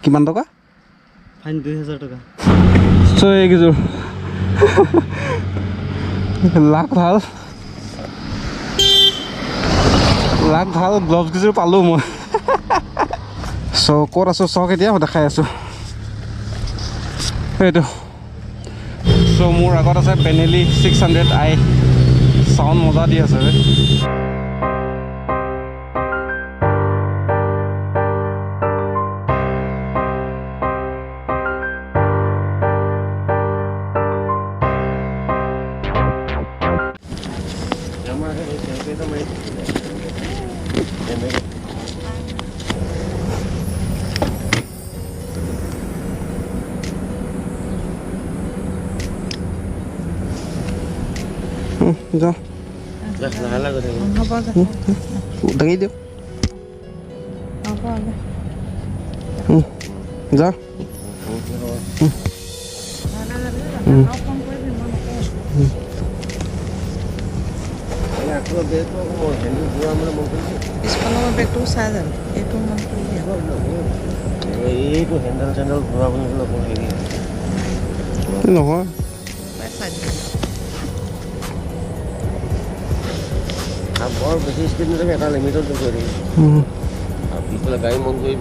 কিমান টকা ফাইন 2000 টকা সো এইকেইযোৰ লাখ ভাল গ্লভছ কেইযোৰ পালোঁ মই সো ক'ত আছোঁ চক এতিয়া মই দেখাই আছোঁ এইটো সো মোৰ আগত আছে বেনেলি 600i সাউন্ড মজা দি আছে ৰে जा दही दो जा নহয় और बेसी स्पीड में এটা লিমিটত কৰি আৰ পিছলে গাড়ি মন কৰি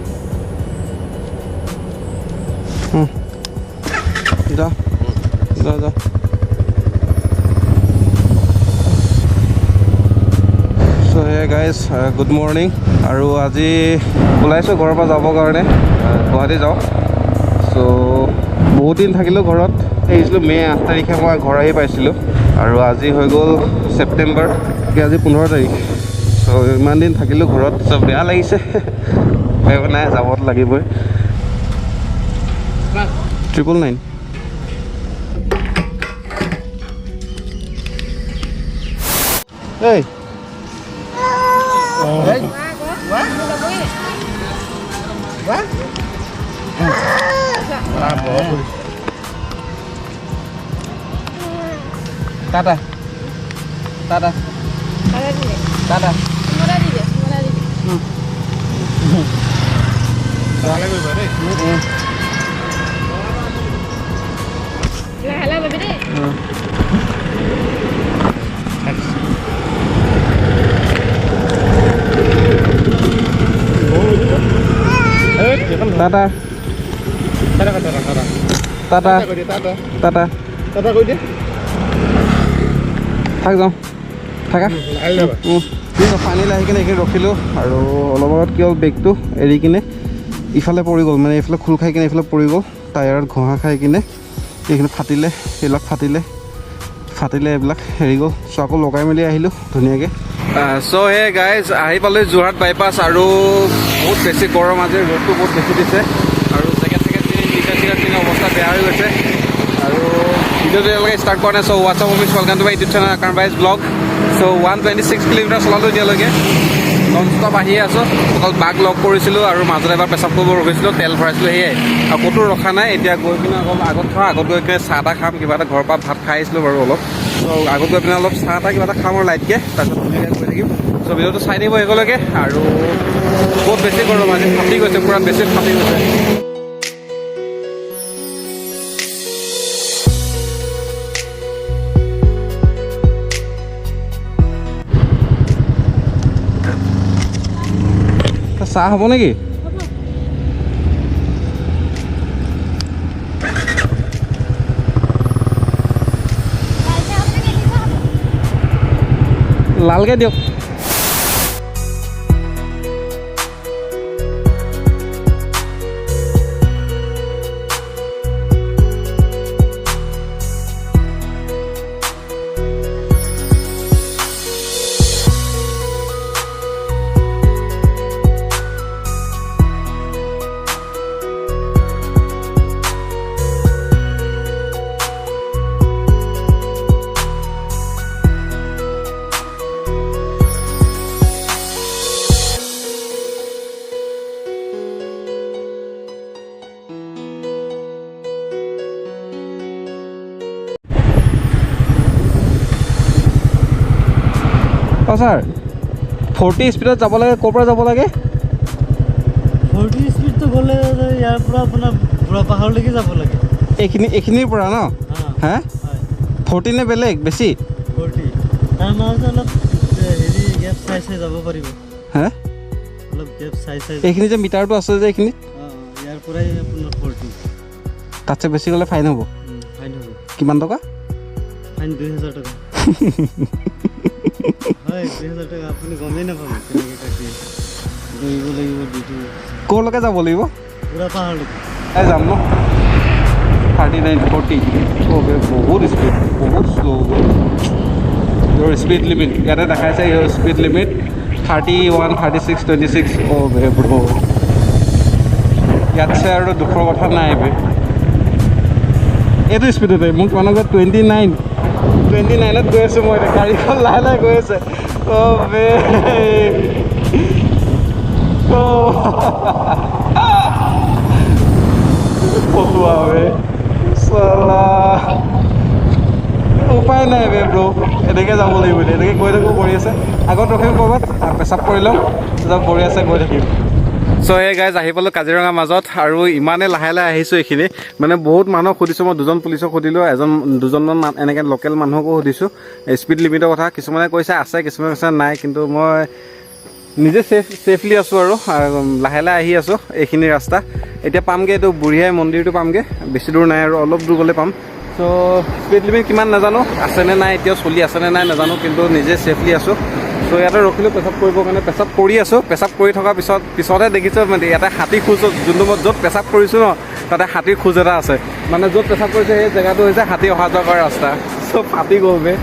যা যা যা so hey guys good morning আৰু আজি ওলাইছোঁ ঘৰৰ পৰা যাবৰ কাৰণে গুৱাহাটী যাওঁ সো বহুত দিন থাকিলোঁ ঘৰত আহিছিলোঁ মে 8 তাৰিখে মই ঘৰ আহি পাইছিলোঁ আৰু আজি হৈ গ'ল ছেপ্টেম্বৰ আজি 15 তাৰিখ সো ইমান দিন থাকিলোঁ ঘৰত চব বেয়া লাগিছে নাই যাবত লাগিবই 999 এই Tata Tata Tata. Semua dia. Soalnya gue bare. Hala babe deh. Tata. Tata. Tata. Tata kau dia. Thak যাওঁ থাকা ফাইনেল আহি কিনে এইখিনি ৰখিলোঁ আৰু অলপ আগত কি হ'ল বেগটো এৰি কিনে ইফালে পৰি গ'ল মানে এইফালে খোল খাই কিনে এইফালে পৰি গ'ল টায়াৰত ঘঁহা খাই কিনে এইখিনি ফাটিলে এইবিলাক ফাটিলে এইবিলাক হেৰি গ'ল চ' আকৌ লগাই মেলি আহিলোঁ ধুনীয়াকৈ চ' হে গাইজ আহি পালোঁ যোৰহাট বাইপাছ আৰু বহুত বেছি গৰম আজি ৰ'দটো বহুত বেছি দিছে আৰু জেকেট পিন্ধি অৱস্থা বেয়া হৈ গৈছে আৰু ভিডিঅ'টো এতিয়ালৈকে ষ্টাৰ্ট কৰা নাই চ' হোৱাটছআপ অফিচ welcome to my YouTube channel Akram ভাইজ ব্লগ চ' 126 কিলোমিটাৰ চলালোঁ এতিয়ালৈকে নন ষ্টপ আহিয়ে আছোঁ অকল বাক লগ কৰিছিলোঁ আৰু মাজত এবাৰ পেচাব কৰিব ৰখিছিলোঁ তেল ভৰাইছিলোঁ সেয়াই আৰু ক'তো ৰখা নাই এতিয়া গৈ পিনে অলপ আগত গৈ কিনে চাহ তাহ খাম কিবা এটা ঘৰৰ পৰা ভাত খাই আহিছিলোঁ বাৰু অলপ চ' আগত গৈ পিনে অলপ চাহ তাহ কিবা এটা খাম আৰু লাইটকৈ তাৰপিছত ধুনীয়াকৈ গৈ থাকিম চ' ভিডিঅ'টো চাই থাকিব একেলগে আৰু বহুত বেছি গৰম আজি ফাটি গৈছে পূৰা বেছি ফাটি গৈছে চাহ হ'ব নেকি লালকৈ দিয়ক অঁ ছাৰ 40 স্পীডত যাব লাগে ক'ৰ পৰা যাব লাগে 40 স্পীড তো গ'লে ইয়াৰ পৰা আপোনাৰ বুঢ়া পাহাৰলৈকে যাব লাগে এইখিনিৰ পৰা ন হা 40 নে বেলেগ বেছি 40 তাৰ মাজত অলপ হেৰি গেপ চাই যাব পাৰিব হা অলপ গেপ চাই এইখিনি যে মিটাৰটো আছে যে এইখিনি ইয়াৰ পৰাই আপোনাৰ 40 তাতছে বেছি গ'লে ফাইন হ'ব কিমান টকা ফাইন 2000 টকা হয় 2000 টকা আপুনি গমেই নাপাব কেনেকৈ কাটিয়ে দৌৰিব লাগিব ডিউটি ক'লৈকে যাব লাগিব বুঢ়া পাহাৰলৈকে যাম ন 39 40 বহুত স্পীড বহুত শ্ল' ইয়ৰ স্পীড লিমিট ইয়াতে দেখাইছে ইয়ৰ স্পীড লিমিট 31 36 26 ব্ৰ ইয়াতছে আৰু দুখৰ কথা নাই বে এইটো স্পীডতে মোক কিমান আগত 29ত গৈ আছোঁ মই গাড়ীখন লাহে লাহে গৈ আছে বে ফটোৱা বে চালা উপায় নাই বে ব্ৰ এনেকৈ যাব লাগিব এনেকৈ গৈ থাকোঁ কৰি আছে আগত ৰখিম ক'ৰবাত পেচাব কৰি ল'ম তাৰপিছত কৰি আছে গৈ থাকিম চ' এই গাইজ আহি পালোঁ কাজিৰঙাৰ মাজত আৰু ইমানেই লাহে লাহে আহিছোঁ এইখিনি মানে বহুত মানুহক সুধিছোঁ মই দুজন পুলিচক সুধিলোঁ দুজনমান এনেকৈ লোকেল মানুহকো সুধিছোঁ স্পীড লিমিটৰ কথা কিছুমানে কৈছে আছে কিছুমানে কৈছে নাই কিন্তু মই নিজে ছেফলি আছোঁ আৰু লাহে লাহে আহি আছোঁ এইখিনি ৰাস্তা এতিয়া পামগৈ এইটো বুঢ়ীআই মন্দিৰটো পামগৈ বেছি দূৰ নাই আৰু অলপ দূৰ গ'লে পাম চ' স্পীড লিমিট কিমান নাজানো আছেনে নাই এতিয়াও চলি আছেনে নাই নাজানো কিন্তু নিজে ছেফলি আছোঁ চ' ইয়াতে ৰখিলোঁ পেচাব কৰিবৰ কাৰণে পেচাব কৰি আছোঁ পেচাব কৰি থকাৰ পিছতহে দেখিছোঁ মানে ইয়াতে হাতী খোজ যোনটো মই য'ত পেচাব কৰিছোঁ ন তাতে হাতীৰ খোজ এটা আছে মানে য'ত পেচাব কৰিছে সেই জেগাটো হৈছে হাতী অহা যোৱা কৰা ৰাস্তা চ' ফাটি গ'লগৈ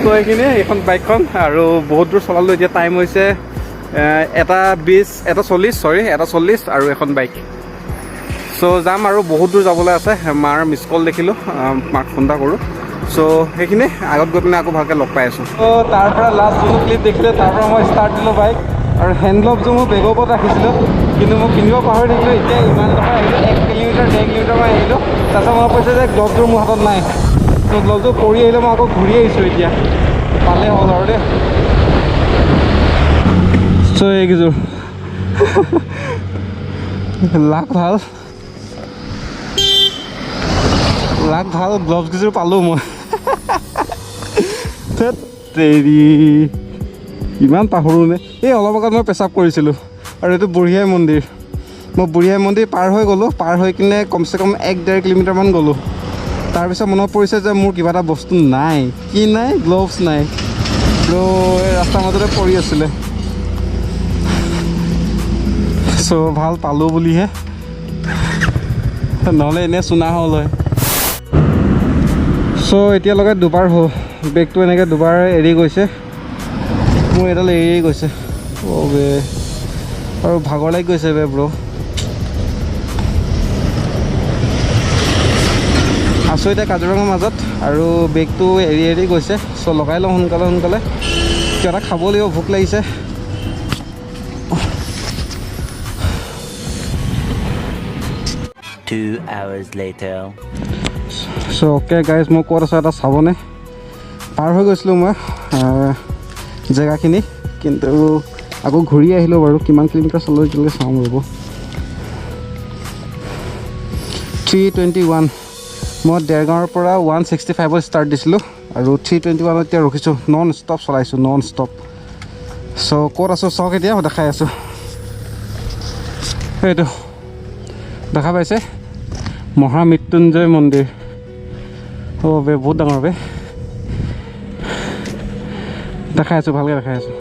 ত' এইখিনিয়ে এইখন বাইকখন আৰু বহুত দূৰ চলালোঁ এতিয়া টাইম হৈছে 1:40 আৰু এখন বাইক চ' যাম আৰু বহুত দূৰ যাবলৈ আছে মাৰ মিছ কল দেখিলোঁ মাক ফোন এটা কৰোঁ চ' সেইখিনি আগত গৈ পিনে আকৌ ভালকৈ লগ পাই আছোঁ ত' তাৰ পৰা লাষ্ট যোনটো ক্লিপ দেখিলে তাৰ পৰা মই ষ্টাৰ্ট দিলোঁ বাইক আৰু হেণ্ড গ্লভযোৰ মই বেগৰ ওপৰত ৰাখিছিলোঁ কিন্তু মই কিনিব পাহৰি থাকিলোঁ এতিয়া ইমান টকা আহিলোঁ 1 কিলোমিটাৰ 1.5 কিলোমিটাৰমান আহিলোঁ তাৰপিছত মই কৈছোঁ যে গ্লভযোৰ মোৰ হাতত নাই ত' গ্লভযোৰ পৰি আহিলে মই আকৌ ঘূৰি আহিছোঁ এতিয়া পালে হ'ল আৰু দেই চ' এইকেইযোৰ লাক ভাল গ্লভছকেইযোৰ পালোঁ মই দেৰি ইমান পাহৰোঁনে এই অলপ আগত মই পেচাব কৰিছিলোঁ আৰু এইটো বুঢ়ীআই মন্দিৰ মই বুঢ়ীআই মন্দিৰ পাৰ হৈ গ'লোঁ পাৰ হৈ কিনে কমচে কম 1-1.5 কিলোমিটাৰমান গ'লোঁ তাৰপিছত মনত পৰিছে যে মোৰ কিবা এটা বস্তু নাই কি নাই গ্লভছ নাই ত' এই ৰাস্তাৰ মাজতে পৰি আছিলে চ' ভাল পালোঁ বুলিহে নহ'লে এনেই চুনা হ'ল হয় চ' এতিয়ালৈকে দুবাৰ হ'ল বেগটো এনেকৈ দুবাৰ এৰি গৈছে মোৰ এডাল এৰিয়ে গৈছে বে আৰু ভাগৰ লাগি গৈছে বে ব্ৰ আছোঁ এতিয়া কাজিৰঙাৰ মাজত আৰু বেগটো এৰি গৈছে চ' লগাই লওঁ সোনকালে কিবা এটা খাব লাগিব ভোক লাগিছে চ' অ'কে গাইজ মই ক'ত আছোঁ এটা চাবনে পাৰ হৈ গৈছিলোঁ মই জেগাখিনি কিন্তু আকৌ ঘূৰি আহিলোঁ বাৰু কিমান কিলোমিটাৰ চলোঁ এতিয়ালৈকে চাওঁ ৰ'ব 321 মই দেৰগাঁৱৰ পৰা 165ত ষ্টাৰ্ট দিছিলোঁ আৰু 321ত এতিয়া ৰখিছোঁ নন ষ্টপ চলাইছোঁ নন ষ্টপ চ' ক'ত আছোঁ চাওক এতিয়া মই দেখাই আছোঁ এইটো দেখা পাইছে মহা মৃত্যুঞ্জয় মন্দিৰ বে বহুত ডাঙৰ বে দেখাই আছোঁ ভালকৈ দেখাই আছোঁ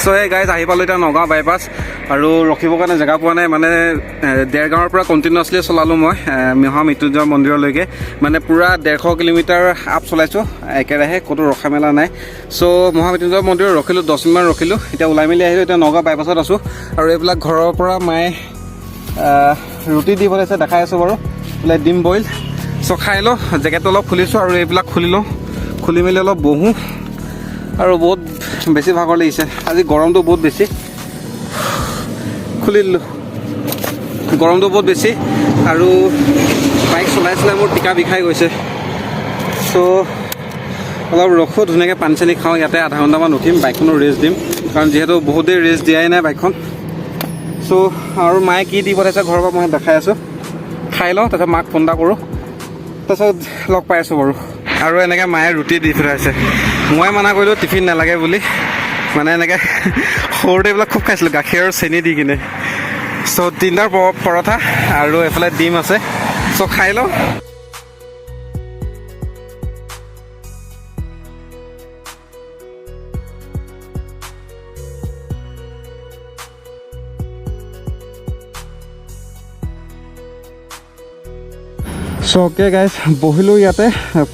চ' এই গাইজ আহি পালোঁ এতিয়া নগাঁও বাইপাছ আৰু ৰখিবৰ কাৰণে জেগা পোৱা নাই মানে দেৰগাঁৱৰ পৰা কণ্টিনিউৱাছলি চলালোঁ মই মহা মৃত্যুঞ্জয় মন্দিৰলৈকে মানে পূৰা 150 কিলোমিটাৰ আপ চলাইছোঁ একেৰাহে ক'তো ৰখা মেলা নাই চ' মহা মৃত্যুঞ্জয় মন্দিৰত ৰখিলোঁ 10 মিনিটমান ৰখিলোঁ এতিয়া ওলাই মেলি আহিলোঁ এতিয়া নগাঁও বাইপাছত আছোঁ আৰু এইবিলাক ঘৰৰ পৰা মায়ে ৰুটি দি বনাইছে দেখাই আছোঁ বাৰু বোলে ডিম বইল চ' খাই লওঁ, জেকেটটো অলপ খুলিছোঁ আৰু এইবিলাক খুলি লওঁ, খুলি মেলি অলপ বহোঁ আৰু বহুত বেছি ভাগৰ লাগিছে আজি, গৰমটো বহুত বেছি। খুলি দিলোঁ, গৰমটো বহুত বেছি আৰু বাইক চলাই চলাই মোৰ টিকা বিষাই গৈছে। চ' অলপ ৰখোঁ, ধুনীয়াকৈ পানী চানী খাওঁ, ইয়াতে আধা ঘণ্টামান উঠিম, বাইকখনো ৰেষ্ট দিম, কাৰণ যিহেতু বহুত দেৰি ৰেষ্ট দিয়াই নাই বাইকখন। চ' আৰু মায়ে কি দি পঠাইছে ঘৰৰ পৰা মই দেখাই আছোঁ। খাই লওঁ, তাৰপিছত মাক ফোন এটা কৰোঁ, তাৰপিছত লগ পাই আছোঁ বাৰু। আৰু এনেকৈ মায়ে ৰুটি দি পঠাইছে, মই মানা কৰিলোঁ টিফিন নালাগে বুলি, মানে এনেকৈ সৰুতে এইবিলাক খুব খাইছিলোঁ গাখীৰ আৰু চেনি দি কিনে। চ' 3টাৰ পৰঠা আৰু এইফালে ডিম আছে, চ' খাই লওঁ। চ' অ'কে গাইজ, বহিলোঁ ইয়াতে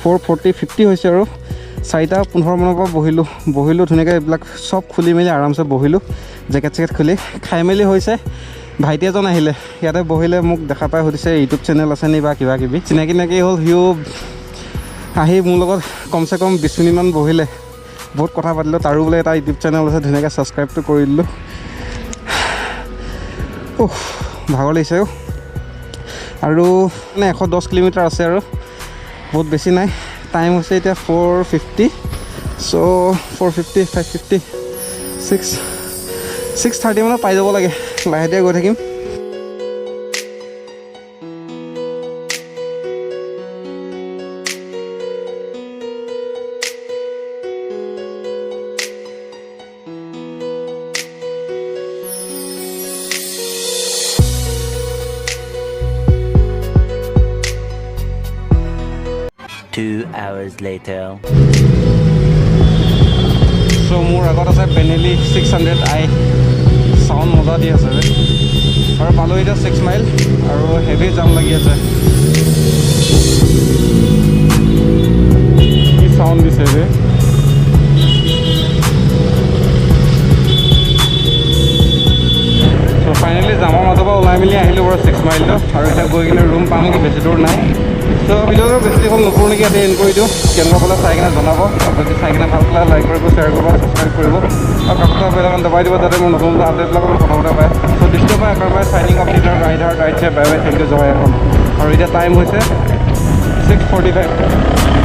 4:40 হৈছে আৰু 4:15 মানৰ পৰা বহিলোঁ ধুনীয়াকৈ এইবিলাক চব খুলি মেলি আৰামছে বহিলোঁ, জেকেট চেকেট খুলি। খাই মেলি হৈছে, ভাইটি এজন আহিলে ইয়াতে বহিলে, মোক দেখা পাই সুধিছে ইউটিউব চেনেল আছে নি বা কিবা কিবি, চিনাকি হ'ল। সিও আহি মোৰ লগত কমচে কম 20 মিনিটমান বহিলে, বহুত কথা পাতিলোঁ। তাৰো বোলে এটা ইউটিউব চেনেল আছে, ধুনীয়াকৈ ছাবস্ক্ৰাইবটো কৰি দিলোঁ। ভাগৰ লাগিছে আৰু মানে 110 কিলোমিটাৰ আছে আৰু বহুত বেছি নাই। টাইম হৈছে এতিয়া 4:50, চ' 4:50, 5:50, 6:30 মানত পাই যাব লাগে, লাহে ধীৰে গৈ থাকিম। Two hours later. চ' মোৰ আগত আছে বেনেলি 600i, চাউণ্ড মজা দি আছে আৰু পালোঁ এতিয়া 6 মাইল আৰু হেভি জাম লাগি আছে। কি চাউণ্ড দিছে ৰে। চ' ফাইনেলি জামৰ মাজৰ পৰা ওলাই মেলি আহিলোঁ বাৰু 6 মাইলটো, আৰু এতিয়া গৈ কিনে ৰুম পাম কি, বেছি দূৰ নাই। চ' ভিডিঅ'টো বেছি দীঘল নকৰোঁ নেকি, ইয়াতে এণ্ড কৰি দিওঁ। কেনেকুৱা পালে চাই কিনে জনাব, যদি চাই কিনে ভাল পালে লাইক কৰিব, শ্বেয়াৰ কৰিব, ছাবস্ক্ৰাইব কৰিব আৰু কাষতে বেল আইকন দবাই দিব, যাতে মোৰ নতুন আপডেটবিলাক প্ৰথমতে পায়। চ' দিছটো পাই আকৰম ভাই চাইনিং অফ দিনাৰ rider ride bye bye, thank you, জয় অসম। আৰু এতিয়া টাইম হৈছে 6:45।